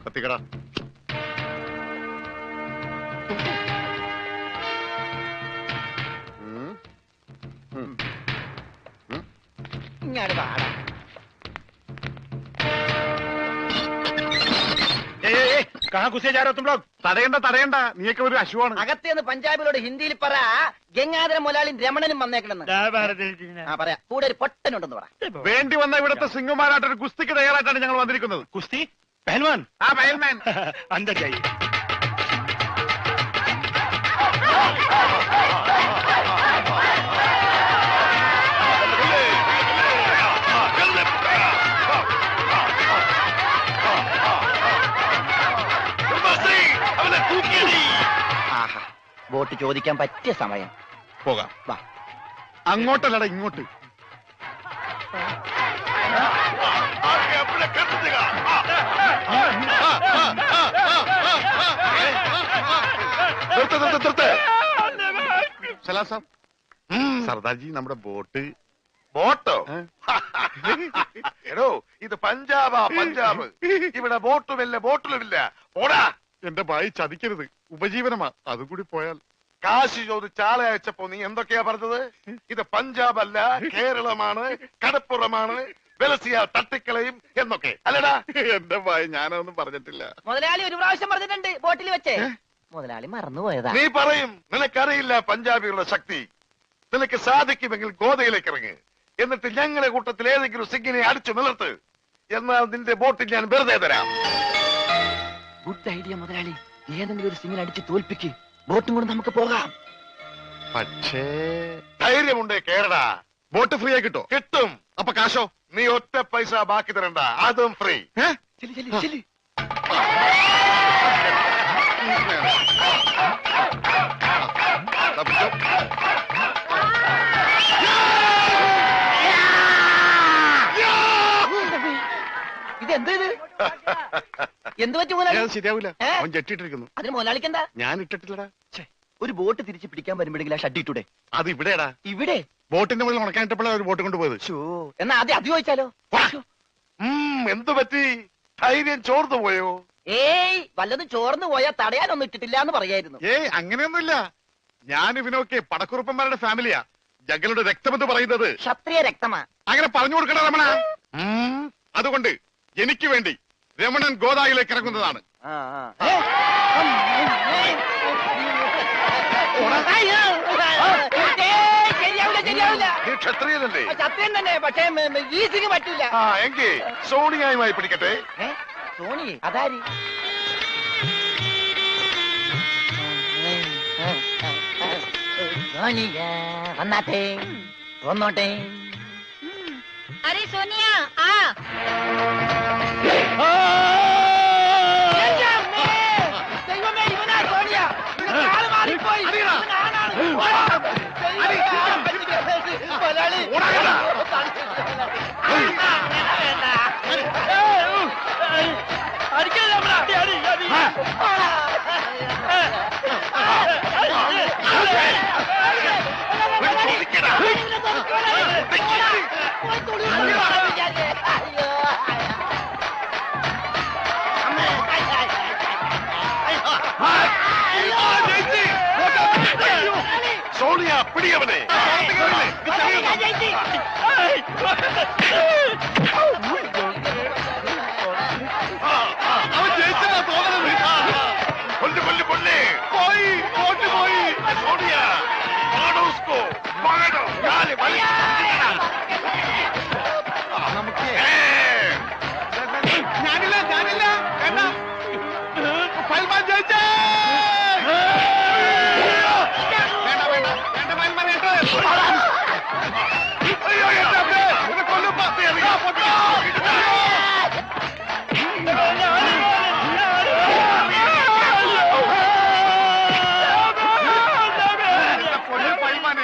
കത്തിക്കട. ഇങ്ങോട്ട് വാടാ. തടയണ്ട, നീയൊക്കെ ഒരു അശുവാണ്. അകത്തേന്ന് പഞ്ചാബിലോട് ഹിന്ദിയിൽ പറ, ഗംഗാധര മുതലാളി രമണനും വന്നേക്കണെന്ന്. പറയാ, കൂടെ ഒരു പൊട്ടനുണ്ടെന്ന് പറ. വേണ്ടി വന്ന ഇവിടുത്തെ സിംഗുമാരായിട്ടൊരു കുസ്തിക്ക് തയ്യാറായിട്ടാണ് ഞങ്ങൾ വന്നിരിക്കുന്നത്. കുസ്തി പഹൽവാൻ. ആ പഹൽമാൻ അന്തർ ജായി. വോട്ട് ചോദിക്കാൻ പറ്റിയ സമയം. പോകാം. വാ. അങ്ങോട്ടല്ലടാ, ഇങ്ങോട്ട്. സർദാർജി, നമ്മുടെ ബോട്ട്. ബോട്ടോ? എടോ, ഇത് പഞ്ചാബാ, പഞ്ചാബ്. ഇവിടെ ബോട്ടുമില്ല, ബോട്ടിലുമില്ല. ഓടാ. എന്റെ ഭായി ചതിക്കരുത്, ഉപജീവനമാ. അതുകൂടി പോയാൽ. കാശ് ചോദിച്ച് ആളെ അയച്ചപ്പോ നീ എന്തൊക്കെയാ പറഞ്ഞത്? ഇത് പഞ്ചാബ് അല്ല, കേരളമാണ്, കടപ്പുറമാണ്, വെലസിയ തട്ടിക്കളയും എന്നൊക്കെ അല്ലടാ. എന്റെ ഭായി, ഞാനൊന്നും പറഞ്ഞിട്ടില്ല. മുതലാളി ഒരു പ്രാവശ്യം പറഞ്ഞിട്ടുണ്ട് ബോട്ടിൽ വെച്ചേ. മുതലാളി മറന്നുപോയതാ. നീ പറയും നിനക്കറിയില്ല പഞ്ചാബികളുടെ ശക്തി. നിനക്ക് സാധിക്കുമെങ്കിൽ ഗോതയിലേക്ക് ഇറങ്ങ്. എന്നിട്ട് ഞങ്ങളുടെ കൂട്ടത്തിൽ ഏതെങ്കിലും സിംഗിനെ അടിച്ചു നിലർത്ത്. എന്നാൽ നിന്റെ ബോട്ടിൽ ഞാൻ വെറുതെ തരാം. ഗുഡ് ഐഡിയ മുതലാളി. ഏതെങ്കിലും ഒരു സിംഗിനെ അടിച്ച് തോൽപ്പിക്ക്. ബോട്ടും കൊണ്ട് നമുക്ക് പോകാം. പക്ഷേ ധൈര്യമുണ്ടേ കേരടാ. ബോട്ട് ഫ്രീ ആയി കിട്ടോ? കിട്ടും. അപ്പൊ കാശോ? നീ ഒറ്റ പൈസ ബാക്കി തരണ്ട, അതും ഫ്രീ. ഇതെന്ത് എന്ത് പറ്റി മുതലാളി? ശരിയാവില്ല, അവൻ ജെട്ടിട്ടിരിക്കുന്നു. അതിന് മുതലാളിക്ക് എന്താ? ഞാൻ ഇട്ടിട്ടില്ലടാ. ഒരു ബോട്ട് തിരിച്ച് പിടിക്കാൻ വരുമ്പോഴെങ്കിലും ആ ഷഡ് ഇട്ടൂടെ? അത് ഇവിടെടാ. ഇവിടെ ബോട്ടിന്റെ മുകളിൽ ഉണക്കാനിട്ടപ്പോഴാണ് ഒരു ബോട്ട് കൊണ്ടുപോയത്. എന്നാ ആദ്യം അത് ചോദിച്ചാലോ? എന്തു പറ്റി? ധൈര്യം ചോർന്നു പോയോ? ഏയ്, വല്ലതും ചോർന്നു പോയാൽ തടയാനൊന്നും ഇട്ടിട്ടില്ല എന്ന് പറയായിരുന്നു. ഏയ്, അങ്ങനെയൊന്നുമില്ല. ഞാൻ ഇവനൊക്കെ പടക്കുറുപ്പന്മാരുടെ ഫാമിലിയാ. ജഗലുടെ രക്തമെന്ന് പറയുന്നത് ക്ഷത്രിയ രക്തമാ. അങ്ങനെ പറഞ്ഞു കൊടുക്കണ രമണ. അതുകൊണ്ട് എനിക്ക് വേണ്ടി രമണൻ ഗോദായിലേക്ക് ഇറങ്ങുന്നതാണ്. ക്ഷത്രിയനല്ലേ? ക്ഷത്രിയൻ തന്നെ, പക്ഷേ ഈസിക്ക് പറ്റില്ല. എങ്കിൽ സോണിയായുമായി പിടിക്കട്ടെ. സോണി അതാരി? വന്നാട്ടെ, വന്നോട്ടെ. अरे सोनिया आ। സോണിയ, പിടിയവനെ.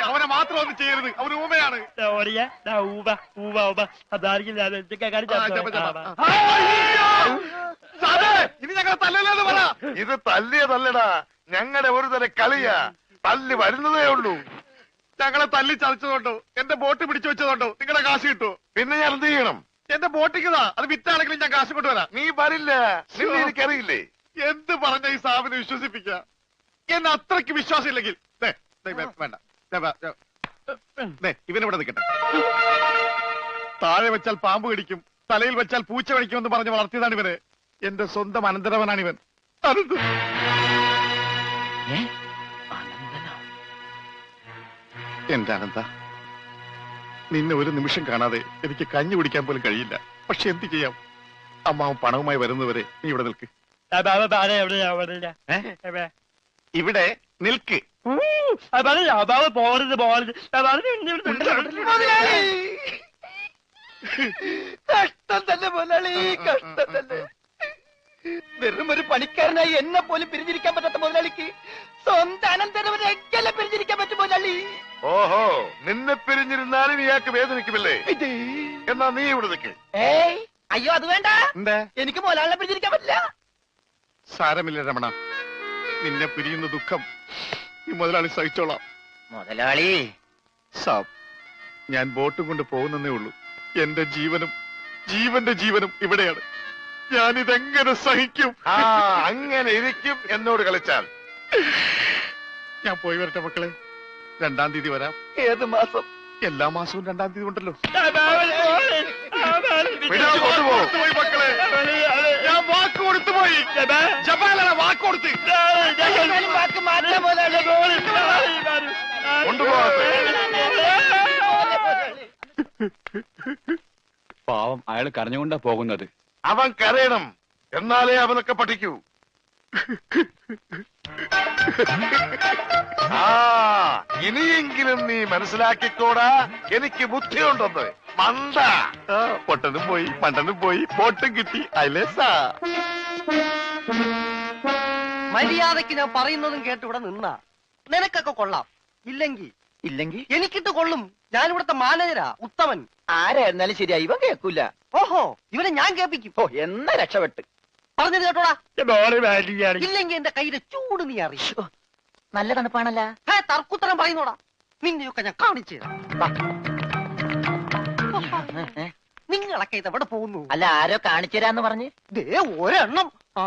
അവനെ മാത്രം ഒന്നും ചെയ്യരുത്, അവന് ഊമയാണ്. ഇനി ഞങ്ങൾ തല്ലല്ലെന്ന് പറ. ഇത് തല്ലിയതല്ലടാ, ഞങ്ങളുടെ ഒരു തരം കളിയാ. തല്ലി വരുന്നതേ ഉള്ളൂ. ഞങ്ങളെ തല്ലി ചതച്ചതുകൊണ്ടോ എന്റെ ബോട്ട് പിടിച്ചു വെച്ചതുകൊണ്ടോ നിങ്ങളെ കാശ് കിട്ടുമോ? പിന്നെ ഞാൻ എന്ത് ചെയ്യണം? എന്റെ ബോട്ടിക്കതാ, അത് വിറ്റാണെങ്കിലും ഞാൻ കാശ് കൊണ്ടുവരാം. നീ വരില്ല, നിന്നെ എനിക്കറിയില്ലേ. എന്ത് പറഞ്ഞ ഈ സാബിനെ വിശ്വസിപ്പിക്ക? എന്നെ അത്രയ്ക്ക് വിശ്വാസം ഇല്ലെങ്കിൽ വേണ്ട, ഇവനിവിടെ നിൽക്കട്ടെ. താഴെ വെച്ചാൽ പാമ്പ് കടിക്കും, തലയിൽ വെച്ചാൽ പൂച്ച കടിക്കുമെന്ന് പറഞ്ഞ് വളർത്തിയതാണ് ഇവന്. എന്റെ സ്വന്തം അനന്തരവനാണ് ഇവൻ. എന്റെ അനന്ത, നിന്നെ ഒരു നിമിഷം കാണാതെ എനിക്ക് കഞ്ഞി കുടിക്കാൻ പോലും കഴിയില്ല. പക്ഷെ എന്ത് ചെയ്യാം, അമ്മാവൻ പണവുമായി വരുന്നവരെ നീ ഇവിടെ നിൽക്ക്. ഇവിടെ നിൽക്ക്. കഷ്ടം തന്നെ മുതലാളി, കഷ്ടം തന്നെ. വെറും ഒരു പണിക്കാരനായി എന്നെ പോലും പിരിഞ്ഞിരിക്കാൻ പറ്റാത്ത മുതലാളിക്ക് സ്വന്തം അനന്തരവനെ എങ്ങനെ പിരിഞ്ഞിരിക്കാൻ പറ്റും മുതലാളി? ഓഹോ, നിന്നെ പിരിഞ്ഞിരുന്നാലും ഇയാൾക്ക് വേദനിക്കുമല്ലേ? എന്നാ നീ ഇവിടെ നിൽക്ക്. ഏയ് അയ്യോ, അത് വേണ്ട. എന്താ? എനിക്ക് മുതലാളിനെ പിരിഞ്ഞിരിക്കാൻ പറ്റില്ല. സാരമില്ല രമണ, നിന്നെ പിരിയുന്ന ദുഃഖം ഈ മുതലാളി സഹിച്ചോളാം. മുതലാളി സാബ്, ഞാൻ ബോട്ടും കൊണ്ട് പോകുന്നേ ഉള്ളൂ. എന്റെ ജീവനും ജീവന്റെ ജീവനും ഇവിടെയാണ്. ഞാനിതെങ്ങനെ സഹിക്കും? ആ, അങ്ങനെ ഇരിക്കും എന്നോട് കളിച്ചാൽ. ഞാൻ പോയി വരട്ടെ മക്കളെ. 2-ാം തീയതി വരാം. ഏത് മാസം? എല്ലാ മാസവും 2-ാം തീയതി ഉണ്ടല്ലോ. കൊണ്ടുപോയി മക്കളെ, ഞാൻ വാക്ക് കൊടുത്തു പോയി. ജപാലാണ് വാക്ക് കൊടുത്ത്. വാക്ക് മാറ്റാൻ മുതലാളി. കൊണ്ടുപോകട്ടെ. പാവം, അയാൾ കരഞ്ഞുകൊണ്ടാ പോകുന്നത്. അവൻ കരയണം, എന്നാലേ അവനൊക്കെ പഠിക്കൂ. ആ, ഇനിയെങ്കിലും നീ മനസ്സിലാക്കിക്കോടാ, എനിക്ക് ബുദ്ധിയുണ്ടെന്ന്. മണ്ട. പൊട്ടനും പോയി, മണ്ടനും പോയി, ബോട്ടും കിട്ടി. അയലേസാ മര്യാദക്ക് ഞാൻ പറയുന്നതും കേട്ട് ഇവിടെ നിന്നാ നിനക്കൊക്കെ കൊള്ളാം. ഇല്ലെങ്കിൽ എനിക്കിട്ട് കൊള്ളും. ഞാൻ ഇവിടുത്തെ മാനേജരാ, ഉത്തമൻ. ആരായിരുന്നാലും ശരിയാ, ഇവൻ കേൾക്കൂല. ഓഹോ, ഇവനെ ഞാൻ കേൾപ്പിക്കും. ഓ, എന്നാ രക്ഷപ്പെട്ട്. പറഞ്ഞത് കേട്ടോടാ. ഇല്ലെങ്കിൽ എന്റെ കയ്യിലെ ചൂട് നീ അറിയും. നല്ല തണുപ്പാണല്ല. തർക്കുത്തരം പറയുന്നോടാ. നിന്നെയൊക്കെ ഞാൻ കാണിച്ചു തരാം. നിങ്ങളൊക്കെ ഇതെവിടെ പോകുന്നു? അല്ല, ആരോ കാണിച്ചു തരാന്ന് പറഞ്ഞ്. ദേ ഒരെണ്ണം. ആ,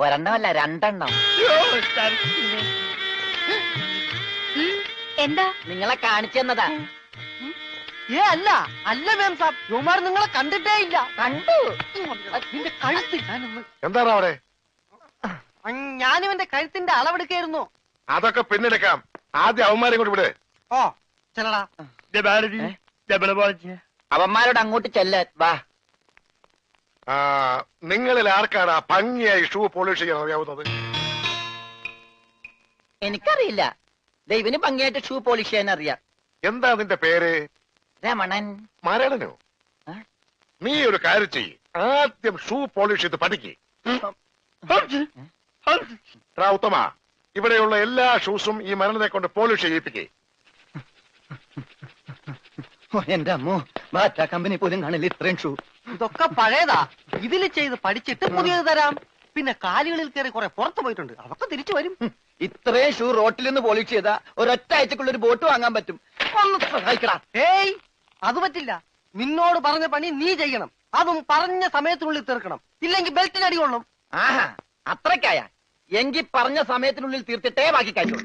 ഒരെണ്ണമല്ല, 2 എന്താ? നിങ്ങളെ കാണിച്ചു തന്നതാ. അല്ല അല്ല മേം സാബ്, യുമാർ നിങ്ങളെ കണ്ടിട്ടേ ഇല്ല. കണ്ടു. നിന്റെ കഴുത്ത് ഞാനൊന്ന്. എന്താണ് അവിടെ? ഞാനിവന്റെ കഴുത്തിന്റെ അളവെടുക്കായിരുന്നു. അതൊക്കെ പിന്നെടുക്കാം. ആദ്യം അവന്മാരെ കൊണ്ട് ഇവിടെ. ഓ ചെല്ലടാ. അവന്മാരോട് അങ്ങോട്ട് ചെല്ലാൻ വാ. നിങ്ങളിൽ ആർക്കാണ് ഭംഗിയായി ഷൂ പോളിഷ് ചെയ്യാൻ അറിയാവുന്നത്? എനിക്കറിയില്ല. ദൈവന് ഭംഗിയായിട്ട് ഷൂ പോളിഷ് ചെയ്യാൻ അറിയാം. എന്താ നിന്റെ പേര്? രമണൻ. മരണനോ? നീ ഒരു കാര്യം ചെയ്യ്, ആദ്യം ഷൂ പോളിഷ് ചെയ്ത് പഠിക്ക്. ഉത്തമ, ഇവിടെയുള്ള എല്ലാ ഷൂസും ഈ മരണനെ കൊണ്ട് പോളിഷ് ചെയ്യിപ്പിക്കേ. എന്റെ അമ്മോ, ബാറ്റ കമ്പനി പോലും കാണില്ല ഇത്രയും ഷൂ. ഇതൊക്കെ പഴയതാ. ഇതിൽ ചെയ്ത് പഠിച്ചിട്ട് പുതിയത് തരാം. പിന്നെ കാലുകളിൽ കയറി കുറെ പുറത്തു പോയിട്ടുണ്ട്, അതൊക്കെ തിരിച്ചു വരും. ഇത്രയും ഷൂ റോട്ടിൽ നിന്ന് പോളിഷ് ചെയ്താ ഒരൊറ്റ ആഴ്ചക്കുള്ള ഒരു ബോട്ട് വാങ്ങാൻ പറ്റും. ഒന്ന് സഹായിക്കടാ. ഏയ്, അത് പറ്റില്ല. നിന്നോട് പറഞ്ഞ പണി നീ ചെയ്യണം. അതും പറഞ്ഞ സമയത്തിനുള്ളിൽ തീർക്കണം. ഇല്ലെങ്കിൽ ബെൽറ്റിന് അടി കൊള്ളും. ആഹാ, അത്രക്കായ എങ്കിൽ പറഞ്ഞ സമയത്തിനുള്ളിൽ തീർത്തിട്ടേ ബാക്കി കഴിച്ചു.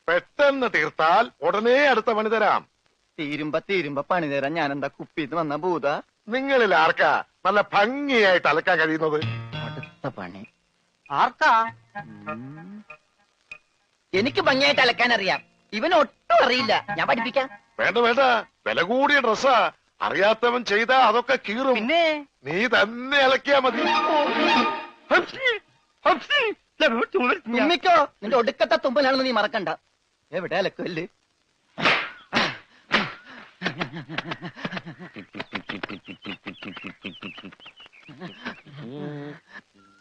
പെട്ടെന്ന് തീർത്താൽ ഉടനെ അടുത്ത പണി തരാം. തീരുമ്പോ പണി തരാൻ ഞാൻ എന്താ കുപ്പിന്ന് വന്ന ഭൂത? നിങ്ങളിൽ ആർക്കാ നല്ല ഭംഗിയായിട്ട് അലക്കാൻ കഴിയുന്നത്? അടുത്ത പണി ആർക്കാ? എനിക്ക് ഭംഗിയായിട്ട് അലക്കാൻ അറിയാം. ഇവന് ഒട്ടും അറിയില്ല. ഞാൻ പഠിപ്പിക്കാം. വേണ്ട വേണ്ട, വില കൂടിയ ഡ്രസ്സാ. അറിയാത്തവൻ ചെയ്താ അതൊക്കെ കീറും. പിന്നെ നീ തന്നെ അലക്കിയാ മതി. തുമ്മിക്കോ, നിന്റെ ഒടുക്കത്തെ തുമ്പലാണെന്ന് നീ മറക്കണ്ട. എവിടെ അലക്കല്ലേ?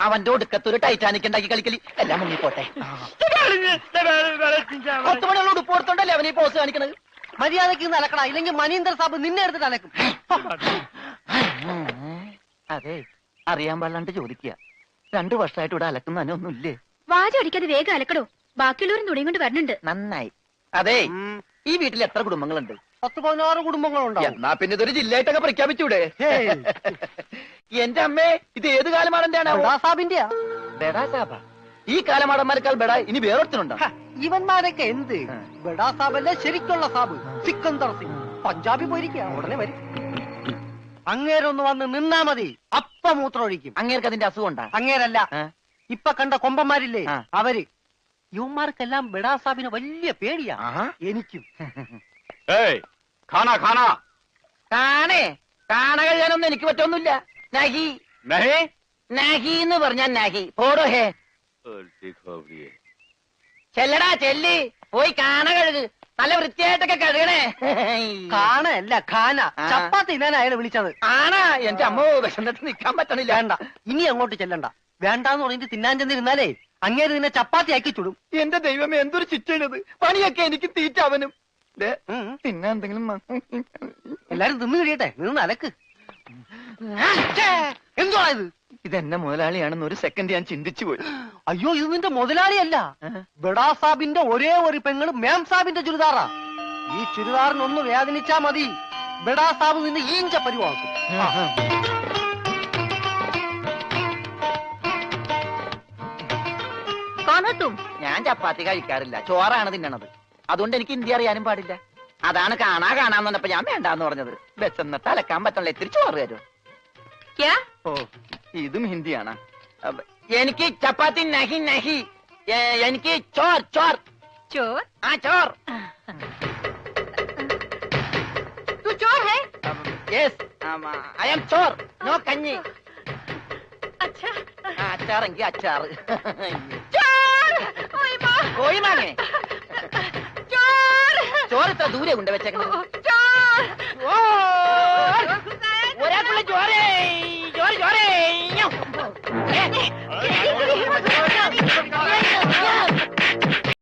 അവന്റെ ഒടുക്കത്തൊരു ടൈറ്റാനിക് ഉണ്ടാക്കി കളിക്കലി. എല്ലാം മുങ്ങിപ്പോട്ടെ. 10 മണിയുള്ള ഉടുപ്പ് കൊടുത്തോണ്ടല്ലേ അവനീ പോസ് കാണിക്കണത്. മര്യാദക്ക് അലക്കടാ, ഇല്ലെങ്കിൽ മനീന്ദർ സാബ് നിന്നെ എടുത്തിട്ട് അലക്കും. അതെ, അറിയാൻ പാടില്ലാണ്ട് ചോദിക്കുക. 2 വർഷമായിട്ട് ഇവിടെ അലക്കുന്ന ഒന്നുമില്ലേ? വാചടിക്കാതെ വേഗം അലക്കടോ. ബാക്കിയുള്ളവരും തുണിയും കൊണ്ട് വരുന്നുണ്ട്. നന്നായി. അതെ, ഈ വീട്ടിൽ എത്ര കുടുംബങ്ങളുണ്ട്? 10-16 കുടുംബങ്ങളുണ്ടാവും. എന്നാ പിന്നെ ഇതൊരു ജില്ലയായിട്ടൊക്കെ പ്രഖ്യാപിച്ചൂടെ? എന്റെ അമ്മേ, ഇത് ഏത് കാലമാടന്റെയാണ്? സാബിന്റെയാ. ബെടാ സാബ. ഈ കാലമാടന്മാരെക്കാൾ ബെടാ ഇനി വേറൊരുത്തനുണ്ടോ? ഇവന്മാരൊക്കെ എന്ത്? ബഡാ സാബല്ലേ ശരിക്കുള്ള സാബ്, സിക്കന്ദർ സിംഗ്. പഞ്ചാബി പോയിരിക്കുക, ഉടനെ വരും. അങ്ങേരൊന്ന് വന്ന് നിന്നാ മതി, അപ്പ മൂത്രം ഒഴിക്കും. അങ്ങേർക്ക് അതിന്റെ അസുഖം ഉണ്ടാ? അങ്ങേരല്ല, ഇപ്പൊ കണ്ട കൊമ്പന്മാരില്ലേ ആ. അവര്. യുവന്മാർക്കെല്ലാം ബഡാ സാബിന് വലിയ പേടിയാ. എനിക്കും. ഏയ് ഖാനാ ഖാനാ കാണേ, കാണ കഴിയാനൊന്നും എനിക്ക് പറ്റൊന്നുമില്ല. നഹി നഹി നഹി എന്ന് പറഞ്ഞാൽ നഹി. പോടോ ഹേ. ചെല്ലടാ ചെല്ലി, പോയി കാണ കഴുക്. നല്ല വൃത്തിയായിട്ടൊക്കെ കഴുകണേ. കാണല്ല ഖാന. ആ. ചപ്പാത്തി ഞാൻ അയാളെ വിളിച്ചത്. ആണാ? എന്റെ അമ്മ വിശന്നിട്ട് നിക്കാൻ പറ്റണില്ല. വേണ്ട, ഇനി അങ്ങോട്ട് ചെല്ലണ്ട. വേണ്ടാന്ന് പറഞ്ഞിട്ട് തിന്നാൻ ചെന്നിരുന്നാലേ അങ്ങേര് നിന്നെ ചപ്പാത്തി ആക്കി ചുടും. എന്റെ ദൈവമേ, എന്തൊരു ചിറ്റണത്. പണിയൊക്കെ എനിക്ക് തീറ്റ അവനും. പിന്നെ എന്തെങ്കിലും എല്ലാരും തിന്നു കഴിയട്ടെ, നിന്ന് അലക്ക്. എന്തുവാ ഇത്? ഇതെന്നെ മുതലാളിയാണെന്ന് ഒരു സെക്കൻഡ് ഞാൻ ചിന്തിച്ചു പോയി. അയ്യോ, ഇത് നിന്റെ മുതലാളിയല്ല. ബഡാ സാബിന്റെ ഒരേ ഒരു പെങ്ങള് മേം സാബിന്റെ ചുരിദാറാ. ഈ ചുരിദാറിനൊന്ന് വേദനിച്ചാ മതി, ബഡാ സാബ് നിന്നെ ഈഞ്ച പരിവാക്കും. ഞാൻ ചപ്പാത്തി കഴിക്കാറില്ല, ചോറാണ് തിന്നണത്. അതുകൊണ്ട് എനിക്ക് ഹിന്ദി അറിയാനും പാടില്ല. അതാണ് കാണാന്ന് പറഞ്ഞപ്പോ ഞാൻ വേണ്ടാന്ന് പറഞ്ഞത്. ബസ്സെന്നിട്ട് അലക്കാൻ പറ്റണല്ലോ, ഇത്തിരി ചോറ് തരുമോ? ഓ, ഇതും ഹിന്ദിയാണ്. എനിക്ക് ചപ്പാത്തി നഹി നഹി, എനിക്ക് ചോർ ചോർ. ചോർ? ആ ചോർ. तू चोर है? Yes, I am Chor. No കഞ്ഞി. अच्छा അച്ചാറെങ്കിൽ അച്ചാറ്. चोर! ओए माँ! കോഴി മാങ്ങേ. चोर! ചോറ് ഇത്ര ദൂരെ കൊണ്ട് വെച്ചേക്കണത്. चोर! ഒരാൾക്കുള്ള ചോരേ, ചോറ് ചോരേ.